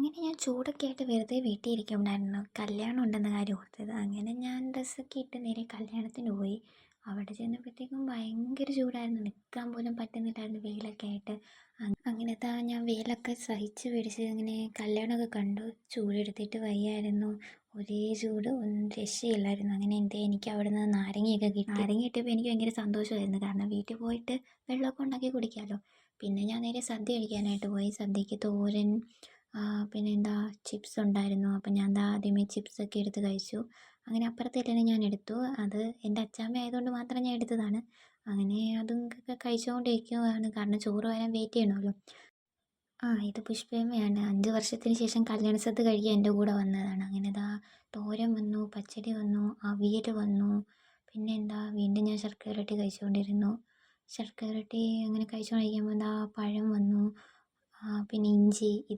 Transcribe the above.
അങ്ങനെ ഞാൻ ചൂടൊക്കെ ആയിട്ട് വെറുതെ വീട്ടിൽ ഇരിക്കുന്നുണ്ടായിരുന്നു. കല്യാണം ഉണ്ടെന്ന കാര്യം ഓർത്തത്. അങ്ങനെ ഞാൻ ഡ്രസ്സൊക്കെ ഇട്ട് നേരെ കല്യാണത്തിന് പോയി. അവിടെ ചെന്നപ്പോഴത്തേക്കും ഭയങ്കര ചൂടായിരുന്നു. നിൽക്കാൻ പോലും പറ്റുന്നില്ലായിരുന്നു വെയിലൊക്കെ ആയിട്ട്. അങ്ങനത്തെ ഞാൻ വെയിലൊക്കെ സഹിച്ച് പിടിച്ച് ഇങ്ങനെ കല്യാണമൊക്കെ കണ്ടു. ചൂടെടുത്തിട്ട് വയ്യായിരുന്നു. ഒരേ ചൂട്, ഒന്നും രക്ഷയില്ലായിരുന്നു. അങ്ങനെ എനിക്ക് അവിടെ നിന്ന് നാരങ്ങയൊക്കെ കിട്ടി. നാരങ്ങ കിട്ടിയപ്പോൾ എനിക്ക് ഭയങ്കര സന്തോഷമായിരുന്നു. കാരണം വീട്ടിൽ പോയിട്ട് വെള്ളമൊക്കെ ഉണ്ടാക്കി കുടിക്കാമല്ലോ. പിന്നെ ഞാൻ നേരെ സദ്യ കഴിക്കാനായിട്ട് പോയി. സദ്യക്ക് തോരൻ, പിന്നെ ചിപ്സ് ഉണ്ടായിരുന്നു. അപ്പം ഞാൻ ആദ്യമേ ചിപ്സൊക്കെ എടുത്ത് കഴിച്ചു. അങ്ങനെ അപ്പുറത്തേലെന്നെ ഞാൻ എടുത്തു. അത് എൻ്റെ അച്ചാമ്മ ആയതുകൊണ്ട് മാത്രം ഞാൻ എടുത്തതാണ്. അങ്ങനെ അതും കഴിച്ചുകൊണ്ടിരിക്കുകയാണ്. കാരണം ചോറ് വരാൻ വെയിറ്റ് ചെയ്യണമല്ലോ. ഇത് പുഷ്പയമ്മയാണ്. 5 വർഷത്തിന് ശേഷം കല്യാണ സദ്യ കഴിക്കാൻ എൻ്റെ കൂടെ വന്നതാണ്. അങ്ങനെ തോരൻ വന്നു, പച്ചടി വന്നു, അവിയൽ വന്നു. പിന്നെ വീണ്ടും ഞാൻ ശർക്കര വരട്ടി കഴിച്ചുകൊണ്ടിരുന്നു. ശർക്കര വരട്ടി അങ്ങനെ കഴിച്ചുകൊണ്ടിരിക്കുമ്പോൾ പഴം വന്നു. പിന്നെ ഇഞ്ചിയൊക്കെ